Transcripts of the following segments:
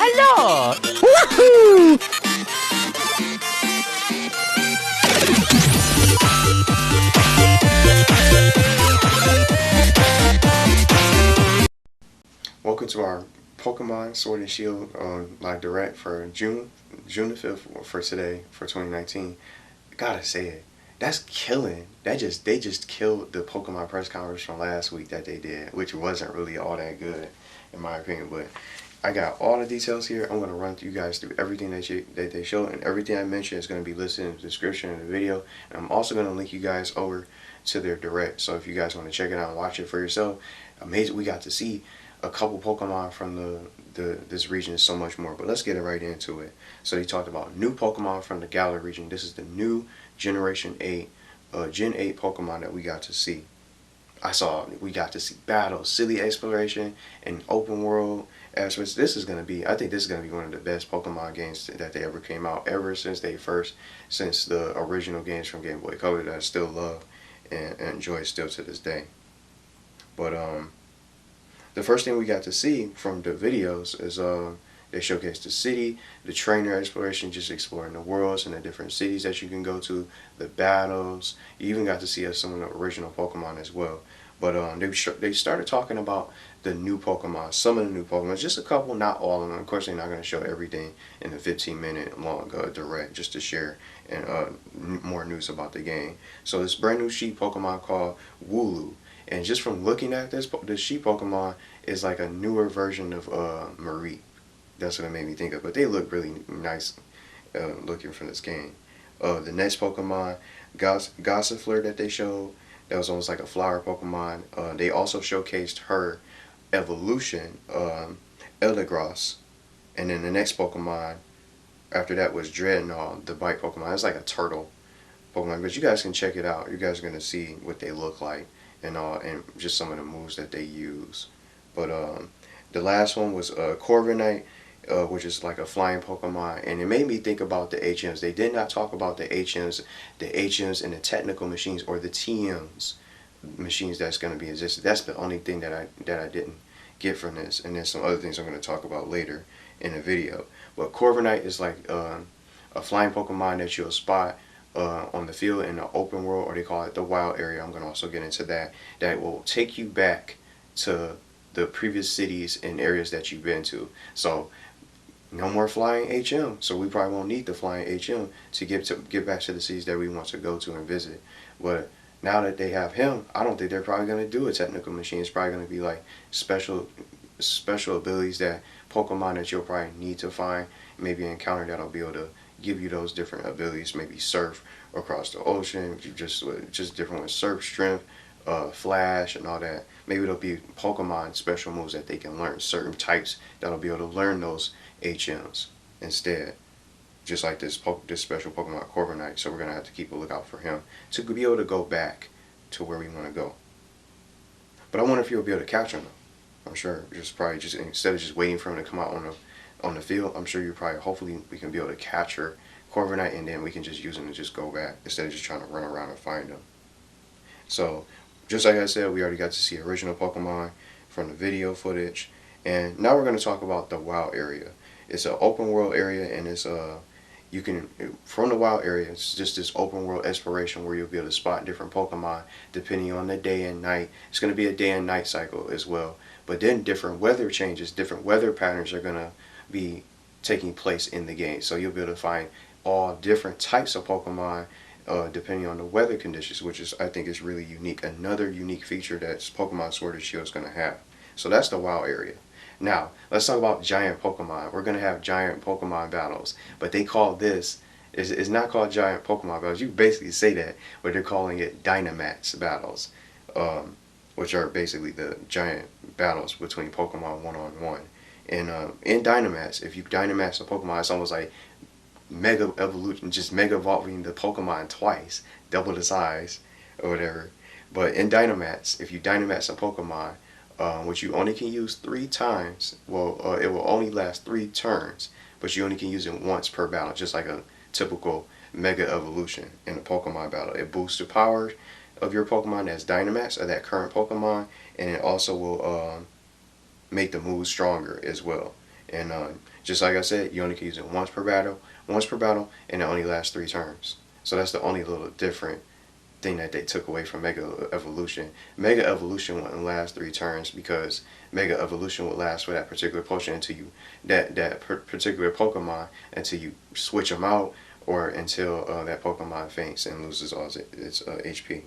Hello! Woohoo! Welcome to our Pokemon Sword and Shield live direct for June the 5th for today for 2019. Gotta say it, that's killing. They just killed the Pokemon press conference from last week that they did, which wasn't really all that good in my opinion. But I got all the details here. I'm gonna run you guys through everything that they showed, and everything I mentioned is gonna be listed in the description of the video. And I'm also gonna link you guys over to their direct. So if you guys want to check it out and watch it for yourself, amazing. We got to see a couple Pokemon from this region and so much more. But let's get right into it. So they talked about new Pokemon from the Galar region. This is the new Generation 8, Gen 8 Pokemon that we got to see. We got to see battles, city exploration, and open world aspects. I think this is gonna be one of the best Pokemon games that they ever came out, since the original games from Game Boy Color that I still love and enjoy still to this day. But the first thing we got to see from the videos is they showcased the city, the trainer exploration, just exploring the worlds and the different cities that you can go to, the battles. You even got to see some of the original Pokemon as well. But they started talking about the new Pokemon, some of the new Pokemon, just a couple, not all of them. Of course, they're not going to show everything in a 15-minute long direct just to share and more news about the game. So this brand new sheep Pokemon called Wooloo. And just from looking at this sheep Pokemon is like a newer version of Marie. That's what it made me think of. But they look really nice looking from this game. The next Pokemon, Gossifleur, that they showed, that was almost like a flower Pokemon. They also showcased her evolution, Eldegoss. And then the next Pokemon after that was Drednaw, the bite Pokemon. It's like a turtle Pokemon. But you guys can check it out. You guys are going to see what they look like and just some of the moves that they use. But the last one was Corviknight, which is like a flying Pokemon, and it made me think about the HMs. They did not talk about the HMs and the technical machines, or the TMs machines that's going to be existed. That's the only thing that I didn't get from this, and there's some other things I'm going to talk about later in the video. But Corviknight is like a flying Pokemon that you'll spot on the field in the open world, or they call it the wild area. I'm going to also get into that. That will take you back to the previous cities and areas that you've been to. So no more flying HM. So we probably won't need the flying HM to get back to the cities that we want to go to and visit. But now that they have him, I don't think they're probably going to do a technical machine. It's probably going to be like special abilities that Pokemon that you'll probably need to find, maybe encounter, that'll be able to give you those different abilities. Maybe surf across the ocean, just different with surf strength, flash, and all that. Maybe there'll be Pokemon special moves that they can learn, certain types that'll be able to learn those HMs instead. Just like this special Pokemon Corviknight. So we're gonna have to keep a lookout for him to be able to go back to where we want to go. But I wonder if you'll be able to catch him. I'm sure probably instead of just waiting for him to come out on the field, I'm sure hopefully we can be able to capture Corviknight, and then we can just use him to just go back instead of just trying to run around and find him. So just like I said, we already got to see original Pokemon from the video footage, and now we're going to talk about the wild area. It's an open world area, and it's from the wild area, it's just this open world exploration where you'll be able to spot different Pokemon depending on the day and night. It's going to be a day and night cycle as well. But then different weather changes, different weather patterns are going to be taking place in the game. So you'll be able to find all different types of Pokemon depending on the weather conditions, which I think is really unique. Another unique feature that Pokemon Sword and Shield is going to have. So that's the wild area. Now, let's talk about giant Pokemon. We're going to have giant Pokemon battles, but they call this, it's not called giant Pokemon battles. You basically say that, but they're calling it Dynamax battles, which are basically the giant battles between Pokemon one-on-one. And in Dynamax, if you Dynamax a Pokemon, it's almost like mega evolution, just mega evolving the Pokemon twice, double the size or whatever. But in Dynamax, if you Dynamax a Pokemon, which you only can use 3 times, well, it will only last 3 turns, but you only can use it once per battle, just like a typical mega evolution in a Pokemon battle. It boosts the power of your Pokemon that's Dynamax, or that current Pokemon, and it also will make the moves stronger as well. And just like I said, you only can use it once per battle, and it only lasts 3 turns. So that's the only little different thing that they took away from Mega Evolution. Mega Evolution wouldn't last 3 turns because Mega Evolution would last for that particular potion until you particular Pokemon until you switch them out, or until that Pokemon faints and loses all its HP.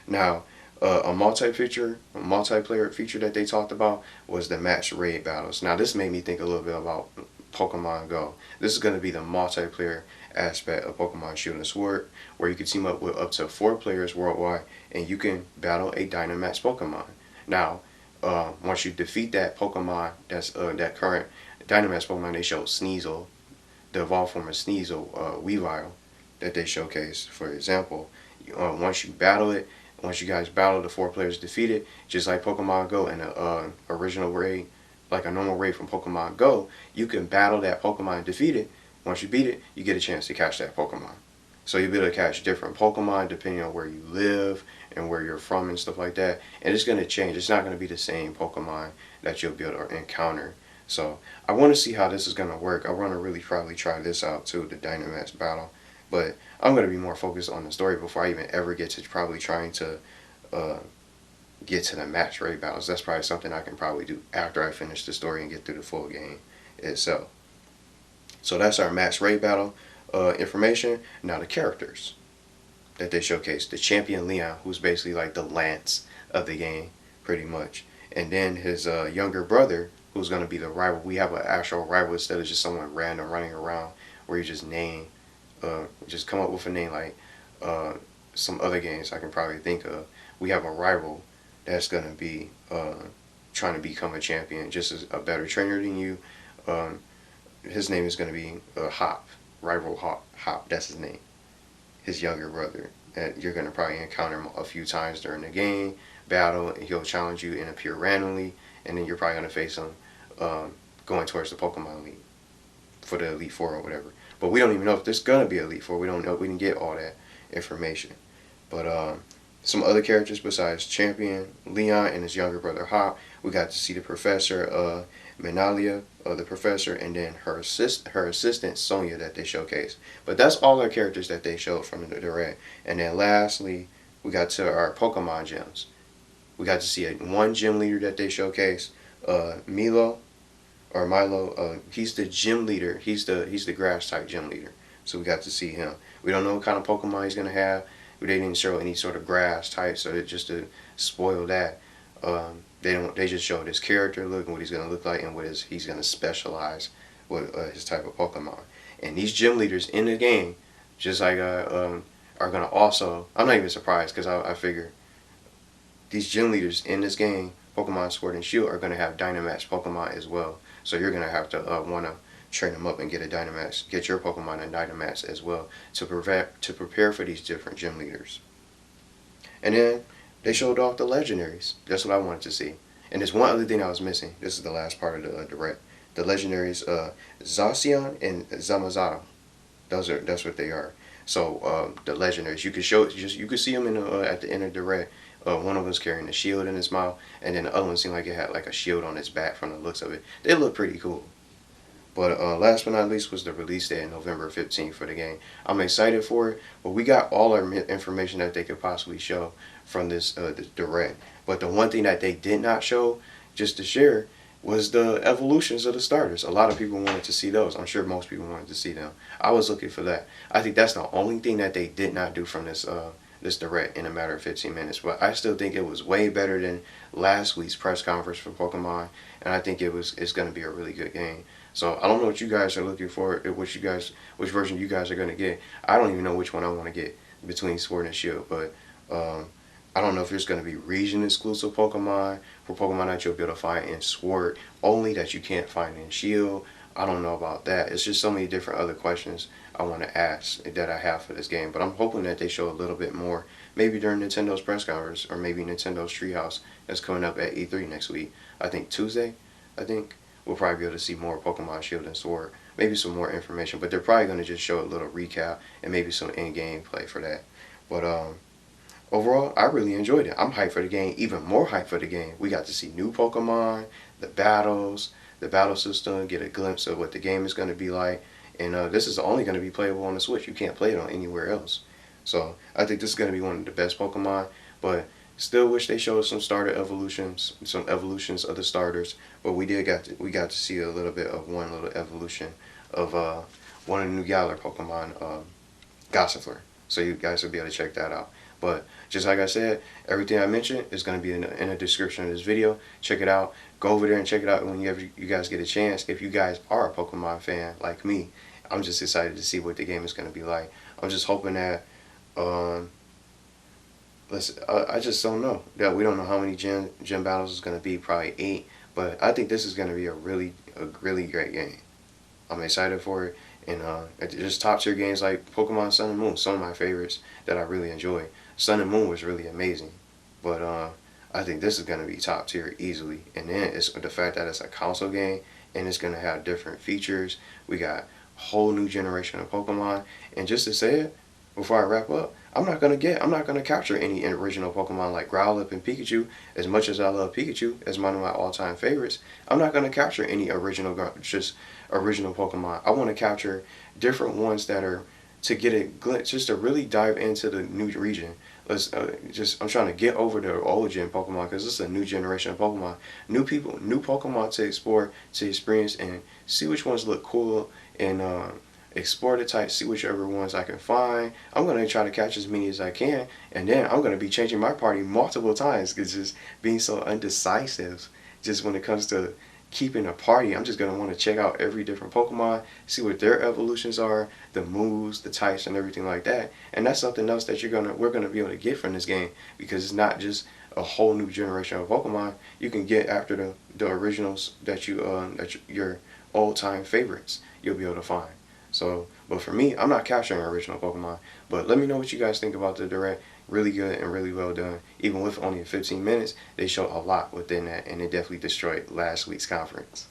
Now, a multiplayer feature that they talked about was the match raid battles. Now, this made me think a little bit about Pokemon Go. This is going to be the multiplayer aspect of Pokemon Shield and Sword, where you can team up with up to 4 players worldwide, and you can battle a Dynamax Pokemon. Now, once you defeat that Pokemon, that's that current Dynamax Pokemon, they showed Sneasel, the evolved form of Sneasel, Weavile, that they showcased, for example. Once you battle it, once you guys battle, the 4 players defeat it, just like Pokemon Go and the original raid, like a normal raid from Pokemon Go, you can battle that Pokemon and defeat it. Once you beat it, you get a chance to catch that Pokemon. So you'll be able to catch different Pokemon depending on where you live and where you're from and stuff like that. And it's going to change. It's not going to be the same Pokemon that you'll be able to encounter. So I want to see how this is going to work. I want to really probably try this out too, the Dynamax battle. But I'm going to be more focused on the story before I even ever get to probably trying to get to the match raid battles. That's probably something I can probably do after I finish the story and get through the full game itself. So that's our match raid battle information. Now the characters that they showcased. The champion Leon, who's basically like the Lance of the game, pretty much. And then his younger brother, who's going to be the rival. We have an actual rival instead of just someone random running around where you just name, just come up with a name like some other games I can probably think of. We have a rival that's going to be trying to become a champion, just as a better trainer than you. His name is going to be Hop, rival Hop, that's his name. His younger brother, and you're going to probably encounter him a few times during the game, battle, and he'll challenge you and appear randomly, and then you're probably going to face him going towards the Pokemon League for the Elite Four or whatever. But we don't even know if there's going to be Elite Four. We don't know. We didn't get all that information. But some other characters besides Champion Leon and his younger brother Hop, we got to see the Professor Magnolia, the Professor, and then her assistant Sonya that they showcased. But that's all our characters that they showed from the direct. And then lastly, we got to our Pokemon gyms. We got to see one gym leader that they showcased, Milo. He's the gym leader. He's the grass type gym leader. So we got to see him. We don't know what kind of Pokemon he's gonna have. They didn't show any sort of grass type, so just to spoil that, they just showed his character look and what he's gonna look like and what he's gonna specialize with his type of Pokemon. And these gym leaders in the game, just like are gonna also. I'm not even surprised because I figure these gym leaders in this game, Pokemon Sword and Shield, are gonna have Dynamax Pokemon as well. So you're gonna have to wanna train them up and get a Dynamax, get your Pokemon a Dynamax as well to prepare for these different gym leaders. And then they showed off the legendaries. That's what I wanted to see. And there's one other thing I was missing. This is the last part of the direct. The legendaries, Zacian and Zamazata. That's what they are. So the legendaries, you could see them in at the end of the direct. One of them's carrying a shield in his mouth, and then the other one seemed like it had like a shield on its back from the looks of it. They look pretty cool. But last but not least was the release date, November 15th for the game. I'm excited for it, but we got all our information that they could possibly show from this direct. But the one thing that they did not show, just to share, was the evolutions of the starters. A lot of people wanted to see those. I'm sure most people wanted to see them. I was looking for that. I think that's the only thing that they did not do from this direct in a matter of 15 minutes. But I still think it was way better than last week's press conference for Pokemon, and I think it's going to be a really good game. So I don't know what you guys are looking for, which version you guys are going to get. I don't even know which one I want to get between Sword and Shield, but I don't know if there's going to be region exclusive Pokemon for Pokemon that you'll be able to find in Sword only that you can't find in Shield. I don't know about that. It's just so many different other questions I want to ask that I have for this game. But I'm hoping that they show a little bit more, maybe during Nintendo's press conference or maybe Nintendo's Treehouse that's coming up at E3 next week. I think Tuesday, we'll probably be able to see more Pokemon Shield and Sword, maybe some more information, but they're probably going to just show a little recap and maybe some in-game play for that. But overall, I really enjoyed it. I'm hyped for the game, even more hyped for the game. We got to see new Pokemon, the battles, the battle system, get a glimpse of what the game is going to be like. And this is only going to be playable on the Switch. You can't play it on anywhere else. So I think this is going to be one of the best Pokemon. But still wish they showed some starter evolutions, some evolutions of the starters. But we got to see a little bit of one little evolution of one of the new Galar Pokemon, Gossifleur. So you guys will be able to check that out. But just like I said, everything I mentioned is going to be in the description of this video. Check it out. Go over there and check it out whenever you guys get a chance. If you guys are a Pokemon fan like me, I'm just excited to see what the game is going to be like. I'm just hoping that, I just don't know. Yeah, we don't know how many gym battles is going to be. Probably 8. But I think this is going to be a really great game. I'm excited for it. And just top tier games like Pokemon Sun and Moon, some of my favorites that I really enjoy. Sun and Moon was really amazing. But I think this is going to be top tier easily. And then it's the fact that it's a console game and it's going to have different features. We got a whole new generation of Pokemon. And just to say it, before I wrap up, I'm not gonna capture any original Pokemon like Growlithe and Pikachu. As much as I love Pikachu as one of my all-time favorites, I'm not gonna capture any original Pokemon. I want to capture different ones that are to get a glimpse, just to really dive into the new region. I'm trying to get over the old gen Pokemon because this is a new generation of Pokemon. New people, new Pokemon to explore, to experience, and see which ones look cool and explore the types, see whichever ones I can find. I'm going to try to catch as many as I can, and then I'm going to be changing my party multiple times because just being so undecisive just when it comes to keeping a party. I'm just going to want to check out every different Pokemon, see what their evolutions are, the moves, the types, and everything like that. And that's something else that we're going to be able to get from this game, because it's not just a whole new generation of Pokemon. You can get after the originals that your old time favorites you'll be able to find. So, but for me, I'm not capturing original Pokemon. But let me know what you guys think about the Direct. Really good and really well done. Even with only 15 minutes, they showed a lot within that, and it definitely destroyed last week's conference.